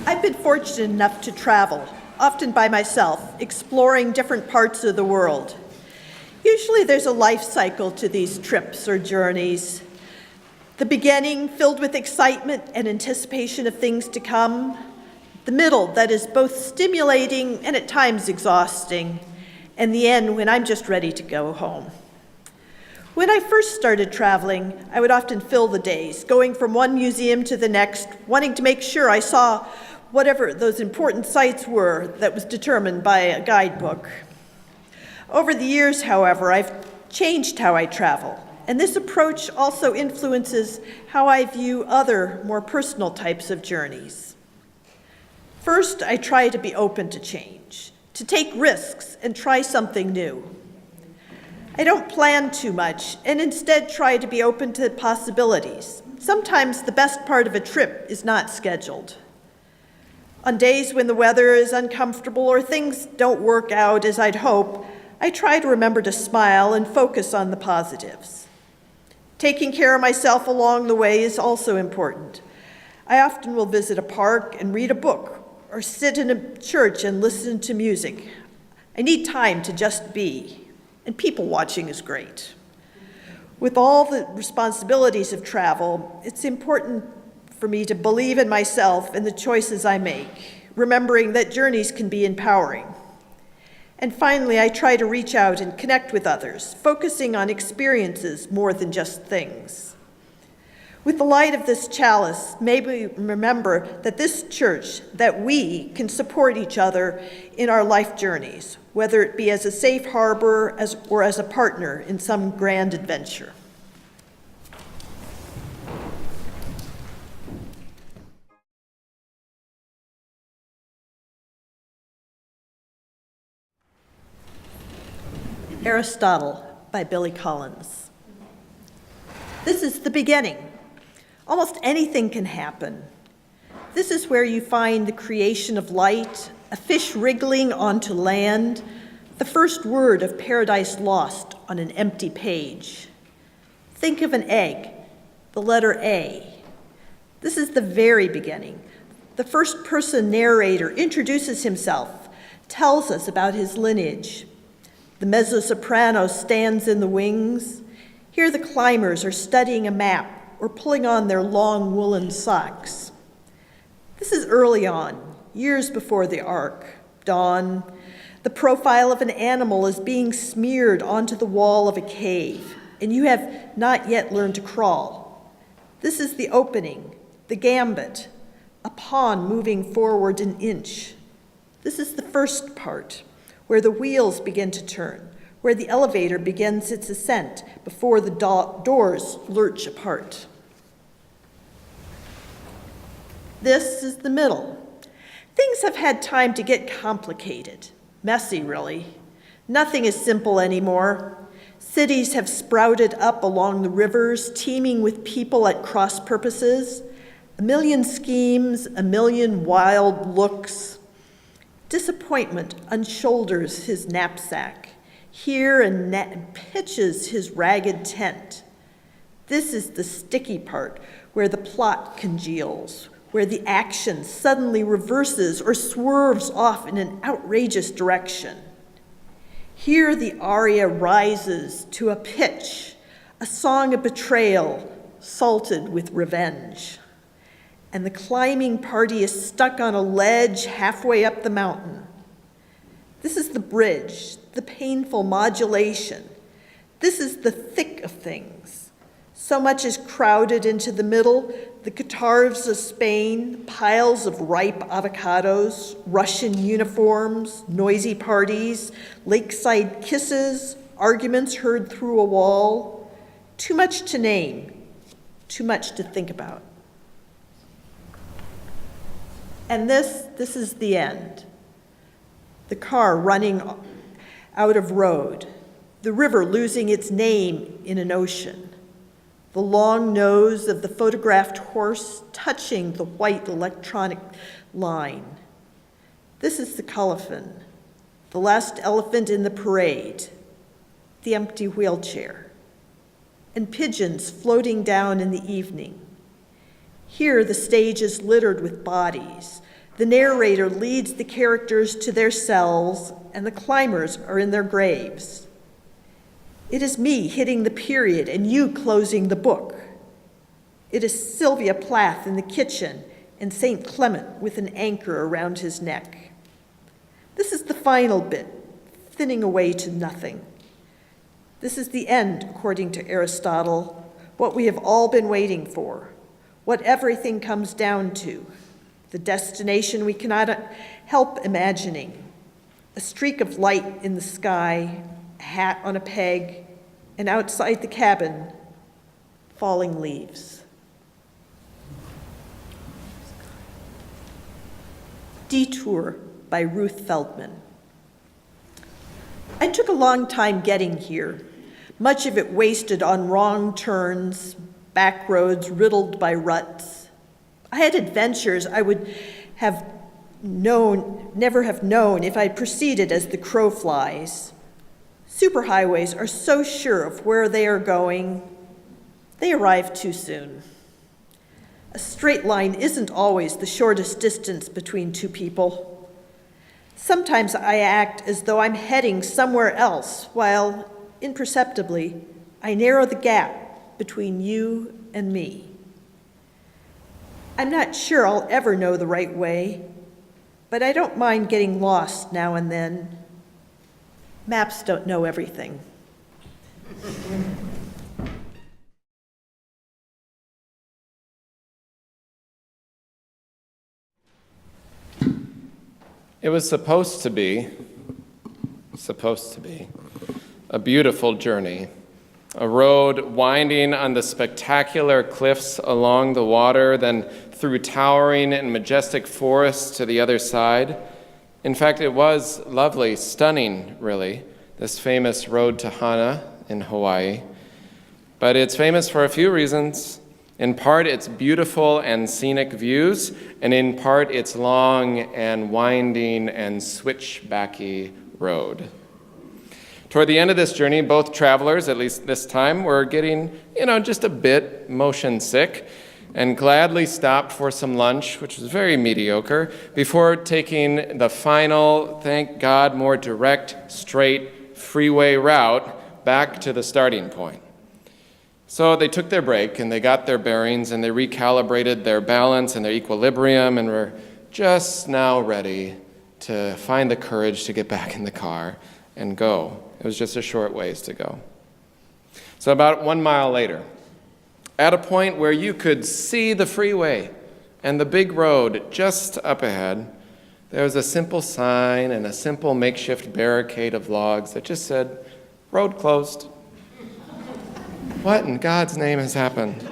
I've been fortunate enough to travel, often by myself, exploring different parts of the world. Usually there's a life cycle to these trips or journeys. The beginning, filled with excitement and anticipation of things to come. The middle, that is both stimulating and at times exhausting. And the end, when I'm just ready to go home. When I first started traveling, I would often fill the days, going from one museum to the next, wanting to make sure I saw whatever those important sites were that was determined by a guidebook. Over the years, however, I've changed how I travel, and this approach also influences how I view other, more personal types of journeys. First, I try to be open to change, to take risks and try something new. I don't plan too much and instead try to be open to possibilities. Sometimes the best part of a trip is not scheduled. On days when the weather is uncomfortable or things don't work out as I'd hope, I try to remember to smile and focus on the positives. Taking care of myself along the way is also important. I often will visit a park and read a book or sit in a church and listen to music. I need time to just be, and people watching is great. With all the responsibilities of travel, it's important for me to believe in myself and the choices I make, remembering that journeys can be empowering. And finally, I try to reach out and connect with others, focusing on experiences more than just things. With the light of this chalice, may we remember that this church, that we can support each other in our life journeys, whether it be as a safe harbor or as a partner in some grand adventure. Aristotle by Billy Collins. This is the beginning. Almost anything can happen. This is where you find the creation of light, a fish wriggling onto land, the first word of Paradise Lost on an empty page. Think of an egg, the letter A. This is the very beginning. The first person narrator introduces himself, tells us about his lineage. The mezzo-soprano stands in the wings. Here the climbers are studying a map or pulling on their long woolen socks. This is early on, years before the ark, dawn. The profile of an animal is being smeared onto the wall of a cave, and you have not yet learned to crawl. This is the opening, the gambit, a pawn moving forward an inch. This is the first part, where the wheels begin to turn, where the elevator begins its ascent before the doors lurch apart. This is the middle. Things have had time to get complicated, messy really. Nothing is simple anymore. Cities have sprouted up along the rivers, teeming with people at cross purposes. A million schemes, a million wild looks. Disappointment unshoulders his knapsack, here and pitches his ragged tent. This is the sticky part where the plot congeals, where the action suddenly reverses or swerves off in an outrageous direction. Here the aria rises to a pitch, a song of betrayal salted with revenge. And the climbing party is stuck on a ledge halfway up the mountain. This is the bridge, the painful modulation. This is the thick of things. So much is crowded into the middle, the guitars of Spain, piles of ripe avocados, Russian uniforms, noisy parties, lakeside kisses, arguments heard through a wall. Too much to name, too much to think about. And this is the end. The car running out of road, the river losing its name in an ocean, the long nose of the photographed horse touching the white electronic line. This is the colophon, the last elephant in the parade, the empty wheelchair, and pigeons floating down in the evening. Here the stage is littered with bodies, The narrator leads the characters to their cells, and the climbers are in their graves. It is me hitting the period and you closing the book. It is Sylvia Plath in the kitchen and St. Clement with an anchor around his neck. This is the final bit, thinning away to nothing. This is the end, according to Aristotle, what we have all been waiting for, what everything comes down to, the destination we cannot help imagining, a streak of light in the sky, a hat on a peg, and outside the cabin, falling leaves. Detour by Ruth Feldman. I took a long time getting here, much of it wasted on wrong turns, back roads riddled by ruts. I had adventures I would have never have known if I proceeded as the crow flies. Superhighways are so sure of where they are going, they arrive too soon. A straight line isn't always the shortest distance between two people. Sometimes I act as though I'm heading somewhere else, while, imperceptibly, I narrow the gap between you and me. I'm not sure I'll ever know the right way, but I don't mind getting lost now and then. Maps don't know everything. It was supposed to be a beautiful journey, a road winding on the spectacular cliffs along the water, then through towering and majestic forests to the other side. In fact, it was lovely, stunning, really, this famous road to Hana in Hawaii. But it's famous for a few reasons. In part, its beautiful and scenic views, and in part, its long and winding and switchbacky road. Toward the end of this journey, both travelers, at least this time, were getting, just a bit motion sick, and gladly stopped for some lunch, which was very mediocre, before taking the final, thank God, more direct, straight, freeway route back to the starting point. So they took their break, and they got their bearings, and they recalibrated their balance and their equilibrium, and were just now ready to find the courage to get back in the car and go. It was just a short ways to go. So about 1 mile later, at a point where you could see the freeway and the big road just up ahead, there was a simple sign and a simple makeshift barricade of logs that just said, "Road closed." What in God's name has happened?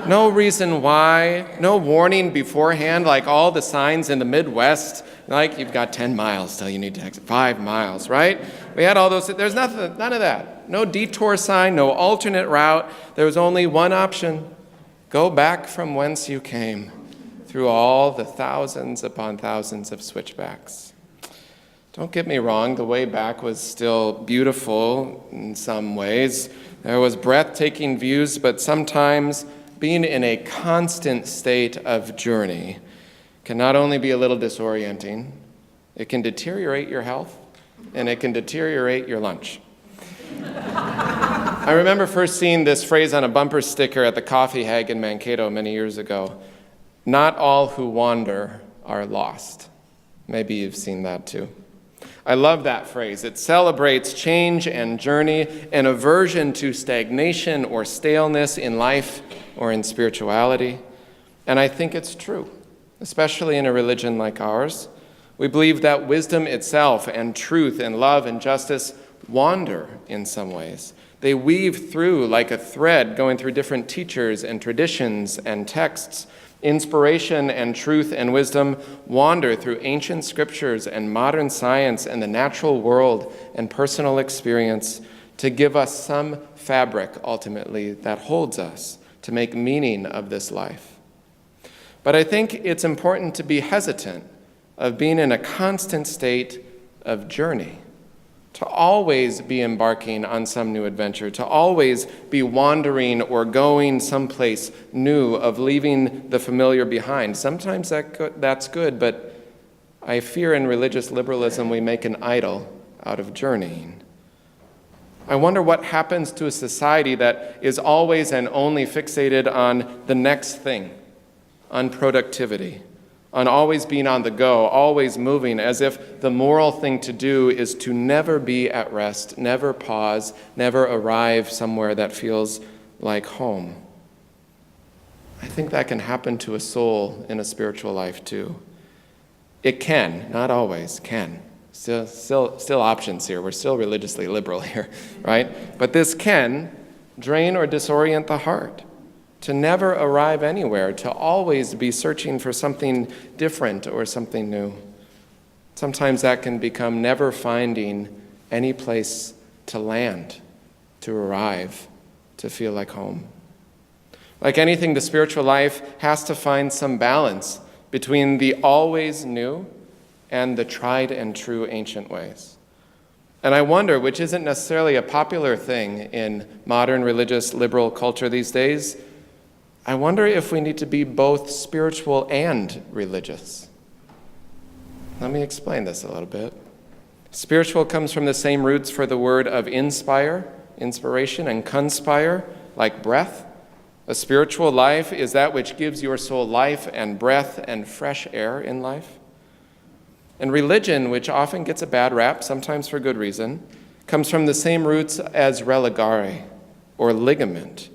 No reason why, no warning beforehand, like all the signs in the Midwest, like you've got 10 miles till you need to exit, 5 miles, right? We had all those, there's none of that. No detour sign, no alternate route. There was only one option: go back from whence you came, through all the thousands upon thousands of switchbacks. Don't get me wrong, the way back was still beautiful in some ways. There was breathtaking views, but sometimes being in a constant state of journey can not only be a little disorienting, it can deteriorate your health, and it can deteriorate your lunch. I remember first seeing this phrase on a bumper sticker at the Coffee Hag in Mankato many years ago: "Not all who wander are lost." Maybe you've seen that too. I love that phrase. It celebrates change and journey, an aversion to stagnation or staleness in life or in spirituality. And I think it's true, especially in a religion like ours. We believe that wisdom itself and truth and love and justice wander in some ways. They weave through like a thread, going through different teachers and traditions and texts. Inspiration and truth and wisdom wander through ancient scriptures and modern science and the natural world and personal experience to give us some fabric, ultimately, that holds us, to make meaning of this life. But I think it's important to be hesitant of being in a constant state of journey, to always be embarking on some new adventure, to always be wandering or going someplace new, of leaving the familiar behind. Sometimes that's good, but I fear in religious liberalism we make an idol out of journeying. I wonder what happens to a society that is always and only fixated on the next thing, on productivity, on always being on the go, always moving, as if the moral thing to do is to never be at rest, never pause, never arrive somewhere that feels like home. I think that can happen to a soul in a spiritual life too. It can, not always, can. Still options here. We're still religiously liberal here, right? But this can drain or disorient the heart, to never arrive anywhere, to always be searching for something different or something new. Sometimes that can become never finding any place to land, to arrive, to feel like home. Like anything, the spiritual life has to find some balance between the always new and the tried and true ancient ways. And I wonder, which isn't necessarily a popular thing in modern religious liberal culture these days, I wonder if we need to be both spiritual and religious. Let me explain this a little bit. Spiritual comes from the same roots for the word of inspire, inspiration, and conspire, like breath. A spiritual life is that which gives your soul life and breath and fresh air in life. And religion, which often gets a bad rap, sometimes for good reason, comes from the same roots as religare, or ligament,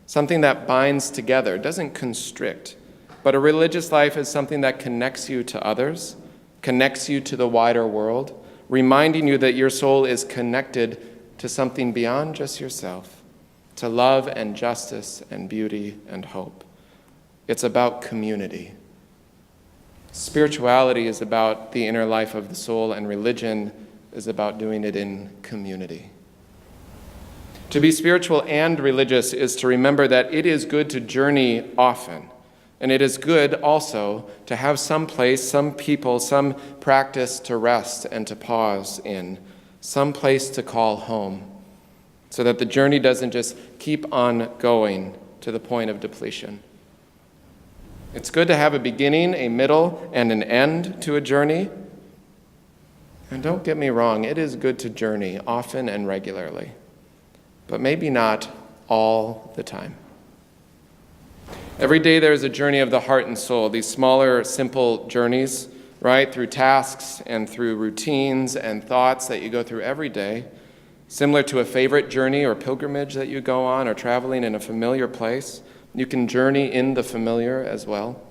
something that binds together, doesn't constrict. But a religious life is something that connects you to others, connects you to the wider world, reminding you that your soul is connected to something beyond just yourself, to love and justice and beauty and hope. It's about community. Spirituality is about the inner life of the soul, and religion is about doing it in community. To be spiritual and religious is to remember that it is good to journey often, and it is good also to have some place, some people, some practice to rest and to pause in, some place to call home, so that the journey doesn't just keep on going to the point of depletion. It's good to have a beginning, a middle, and an end to a journey. And don't get me wrong, it is good to journey often and regularly, but maybe not all the time. Every day there is a journey of the heart and soul, these smaller, simple journeys, right, through tasks and through routines and thoughts that you go through every day, similar to a favorite journey or pilgrimage that you go on or traveling in a familiar place. You can journey in the familiar as well.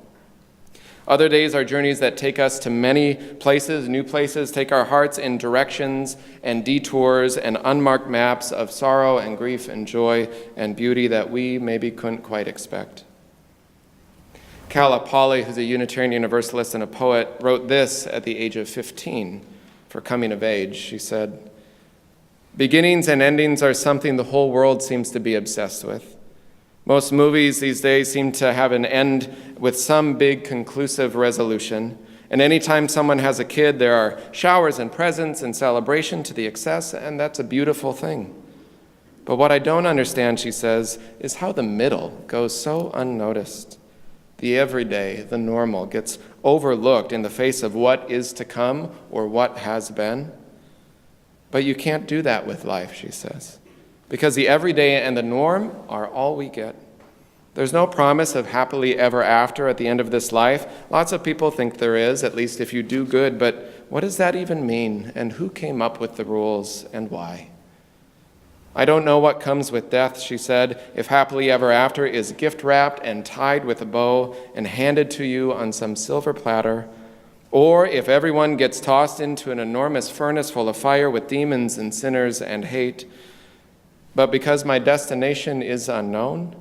Other days are journeys that take us to many places, new places, take our hearts in directions and detours and unmarked maps of sorrow and grief and joy and beauty that we maybe couldn't quite expect. Kala Polly, who's a Unitarian Universalist and a poet, wrote this at the age of 15 for coming of age. She said, "Beginnings and endings are something the whole world seems to be obsessed with. Most movies these days seem to have an end with some big conclusive resolution. And anytime someone has a kid, there are showers and presents and celebration to the excess, and that's a beautiful thing. But what I don't understand," she says, "is how the middle goes so unnoticed. The everyday, the normal, gets overlooked in the face of what is to come or what has been. But you can't do that with life," she says, "because the everyday and the norm are all we get. There's no promise of happily ever after at the end of this life. Lots of people think there is, at least if you do good, but what does that even mean? And who came up with the rules and why? I don't know what comes with death," she said, "if happily ever after is gift-wrapped and tied with a bow and handed to you on some silver platter, or if everyone gets tossed into an enormous furnace full of fire with demons and sinners and hate. But because my destination is unknown,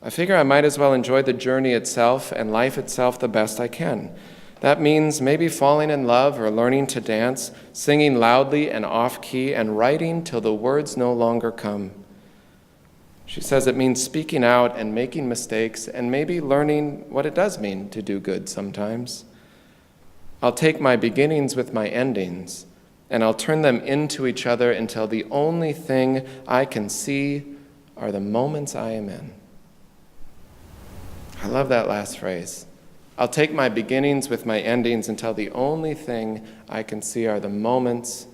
I figure I might as well enjoy the journey itself and life itself the best I can. That means maybe falling in love or learning to dance, singing loudly and off-key, and writing till the words no longer come." She says it means speaking out and making mistakes and maybe learning what it does mean to do good sometimes. "I'll take my beginnings with my endings and I'll turn them into each other until the only thing I can see are the moments I am in. I love that last phrase. I'll take my beginnings with my endings until the only thing I can see are the moments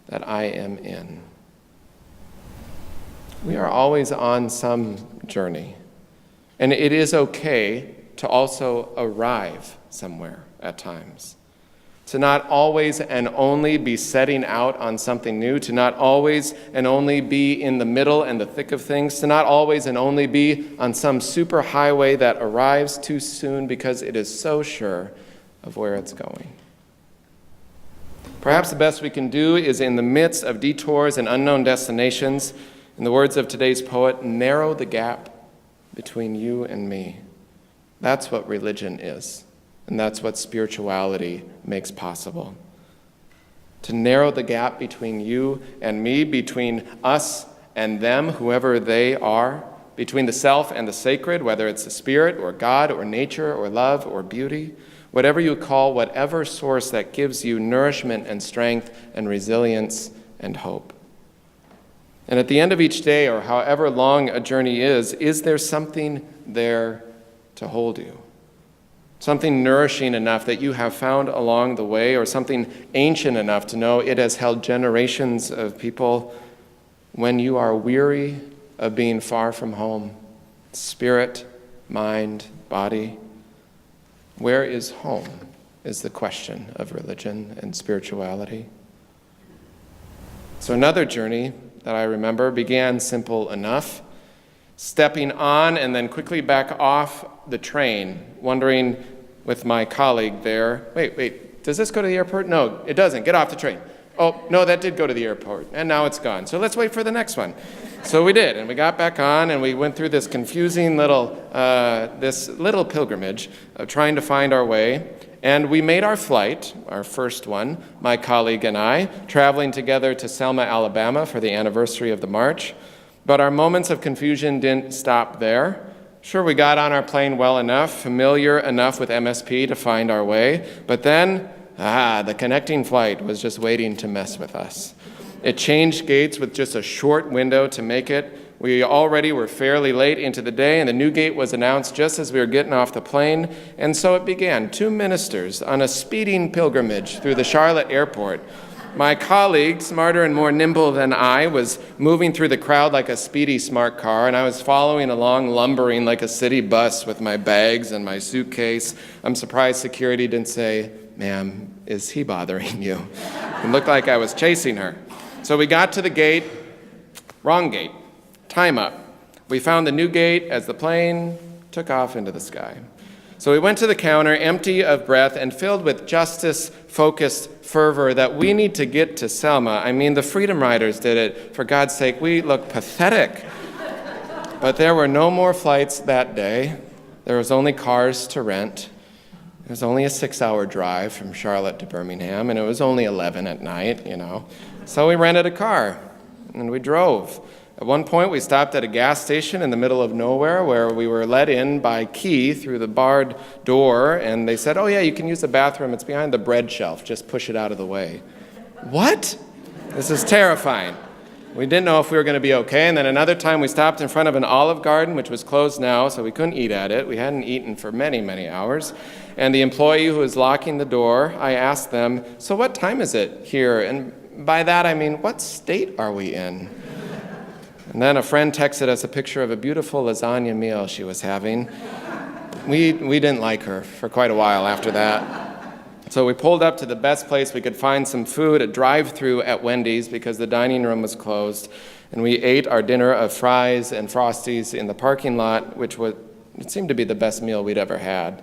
that I am in. We are always on some journey, and it is okay to also arrive somewhere at times. To not always and only be setting out on something new, to not always and only be in the middle and the thick of things, to not always and only be on some super highway that arrives too soon because it is so sure of where it's going. Perhaps the best we can do is, in the midst of detours and unknown destinations, in the words of today's poet, narrow the gap between you and me. That's what religion is. And that's what spirituality makes possible. To narrow the gap between you and me, between us and them, whoever they are, between the self and the sacred, whether it's the spirit or God or nature or love or beauty, whatever you call whatever source that gives you nourishment and strength and resilience and hope. And at the end of each day, or however long a journey is there something there to hold you? Something nourishing enough that you have found along the way, or something ancient enough to know it has held generations of people when you are weary of being far from home, spirit, mind, body. Where is home is the question of religion and spirituality. So another journey that I remember began simple enough, stepping on and then quickly back off the train, wondering with my colleague there, wait, does this go to the airport? No, it doesn't. Get off the train. Oh, no, that did go to the airport, and now it's gone. So let's wait for the next one. So we did, and we got back on, and we went through this confusing little pilgrimage of trying to find our way. And we made our flight, our first one, my colleague and I, traveling together to Selma, Alabama for the anniversary of the march. But our moments of confusion didn't stop there. Sure, we got on our plane well enough, familiar enough with MSP to find our way, but then, the connecting flight was just waiting to mess with us. It changed gates with just a short window to make it. We already were fairly late into the day, and the new gate was announced just as we were getting off the plane, and so it began. 2 ministers on a speeding pilgrimage through the Charlotte airport. My colleague, smarter and more nimble than I, was moving through the crowd like a speedy smart car, and I was following along, lumbering like a city bus with my bags and my suitcase. I'm surprised security didn't say, "Ma'am, is he bothering you?" It looked like I was chasing her. So we got to the gate, wrong gate, time up. We found the new gate as the plane took off into the sky. So we went to the counter, empty of breath and filled with justice-focused fervor that we need to get to Selma. I mean, the Freedom Riders did it. For God's sake, we look pathetic. But there were no more flights that day. There was only cars to rent. It was only a 6-hour drive from Charlotte to Birmingham, and it was only 11 at night, So we rented a car, and we drove. At one point, we stopped at a gas station in the middle of nowhere where we were let in by key through the barred door, and they said, "Oh yeah, you can use the bathroom. It's behind the bread shelf. Just push it out of the way." What? This is terrifying. We didn't know if we were going to be okay, and then another time we stopped in front of an Olive Garden, which was closed now, so we couldn't eat at it. We hadn't eaten for many, many hours. And the employee who was locking the door, I asked them, "So what time is it here?" And by that I mean, what state are we in? And then a friend texted us a picture of a beautiful lasagna meal she was having. We didn't like her for quite a while after that. So we pulled up to the best place we could find some food, a drive-through at Wendy's because the dining room was closed. And we ate our dinner of fries and Frosties in the parking lot, it seemed to be the best meal we'd ever had,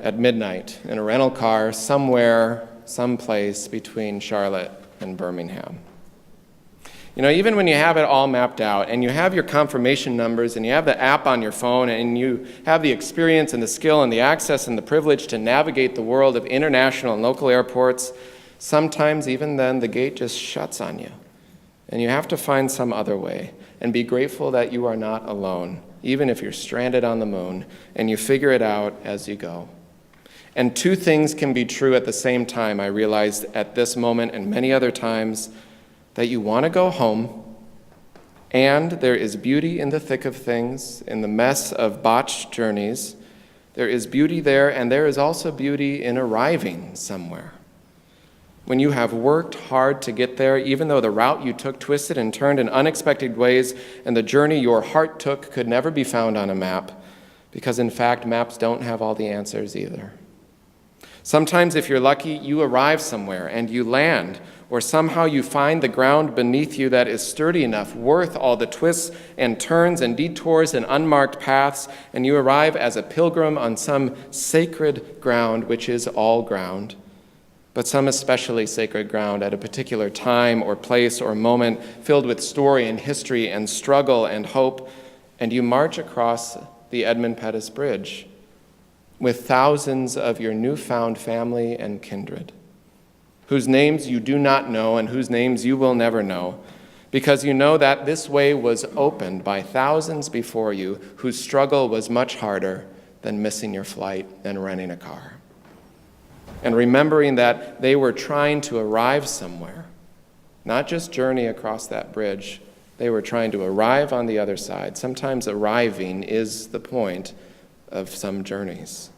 at midnight in a rental car somewhere, someplace between Charlotte and Birmingham. Even when you have it all mapped out and you have your confirmation numbers and you have the app on your phone and you have the experience and the skill and the access and the privilege to navigate the world of international and local airports, sometimes even then the gate just shuts on you. And you have to find some other way and be grateful that you are not alone, even if you're stranded on the moon, and you figure it out as you go. And two things can be true at the same time, I realized at this moment and many other times, that you want to go home, and there is beauty in the thick of things, in the mess of botched journeys. There is beauty there, and there is also beauty in arriving somewhere. When you have worked hard to get there, even though the route you took twisted and turned in unexpected ways, and the journey your heart took could never be found on a map, because in fact, maps don't have all the answers either. Sometimes, if you're lucky, you arrive somewhere and you land, or somehow you find the ground beneath you that is sturdy enough, worth all the twists and turns and detours and unmarked paths, and you arrive as a pilgrim on some sacred ground, which is all ground, but some especially sacred ground at a particular time or place or moment filled with story and history and struggle and hope, and you march across the Edmund Pettus Bridge with thousands of your newfound family and kindred, whose names you do not know and whose names you will never know, because you know that this way was opened by thousands before you whose struggle was much harder than missing your flight, than renting a car. And remembering that they were trying to arrive somewhere, not just journey across that bridge, they were trying to arrive on the other side. Sometimes arriving is the point of some journeys.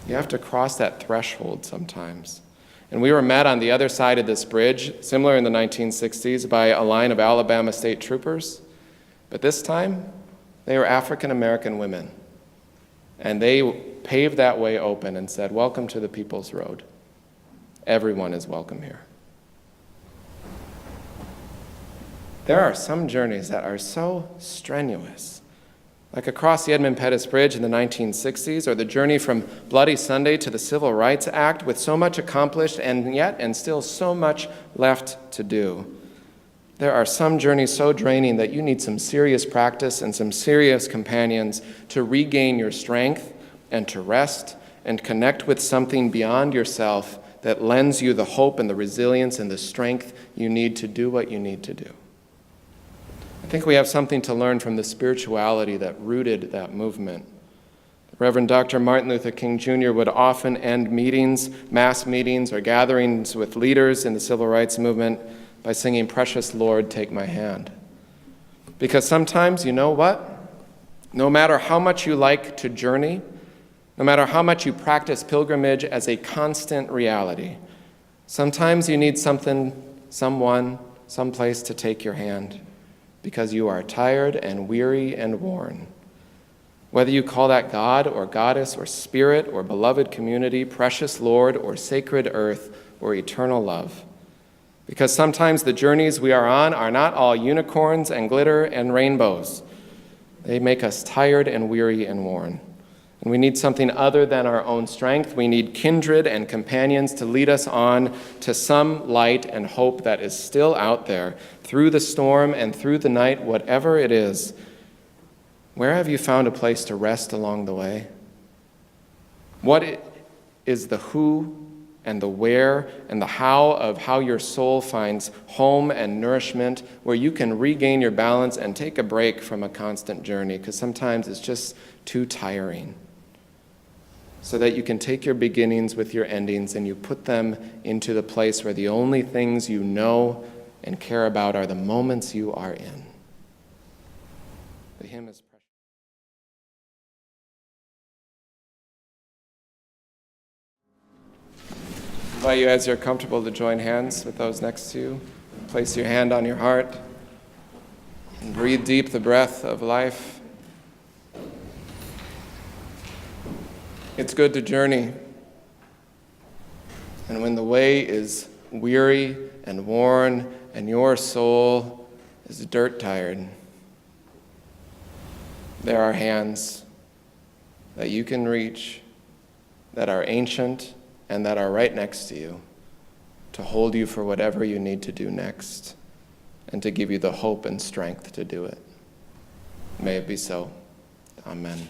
You have to cross that threshold sometimes. And we were met on the other side of this bridge, similar in the 1960s, by a line of Alabama state troopers. But this time, they were African American women. And they paved that way open and said, "Welcome to the People's Road. Everyone is welcome here." There are some journeys that are so strenuous, like across the Edmund Pettus Bridge in the 1960s, or the journey from Bloody Sunday to the Civil Rights Act, with so much accomplished and still so much left to do. There are some journeys so draining that you need some serious practice and some serious companions to regain your strength and to rest and connect with something beyond yourself that lends you the hope and the resilience and the strength you need to do what you need to do. I think we have something to learn from the spirituality that rooted that movement. Reverend Dr. Martin Luther King Jr. would often end meetings, mass meetings, or gatherings with leaders in the civil rights movement by singing, "Precious Lord, take my hand." Because sometimes, you know what? No matter how much you like to journey, no matter how much you practice pilgrimage as a constant reality, sometimes you need something, someone, someplace to take your hand, because you are tired and weary and worn. Whether you call that God or goddess or spirit or beloved community, precious Lord or sacred earth or eternal love. Because sometimes the journeys we are on are not all unicorns and glitter and rainbows. They make us tired and weary and worn. And we need something other than our own strength. We need kindred and companions to lead us on to some light and hope that is still out there, through the storm and through the night, whatever it is. Where have you found a place to rest along the way? What is the who and the where and the how of how your soul finds home and nourishment, where you can regain your balance and take a break from a constant journey, because sometimes it's just too tiring, so that you can take your beginnings with your endings and you put them into the place where the only things you know and care about are the moments you are in. The hymn is precious. I invite you, as you're comfortable, to join hands with those next to you. Place your hand on your heart and breathe deep the breath of life. It's good to journey. And when the way is weary and worn and your soul is dirt tired, there are hands that you can reach that are ancient and that are right next to you to hold you for whatever you need to do next and to give you the hope and strength to do it. May it be so. Amen.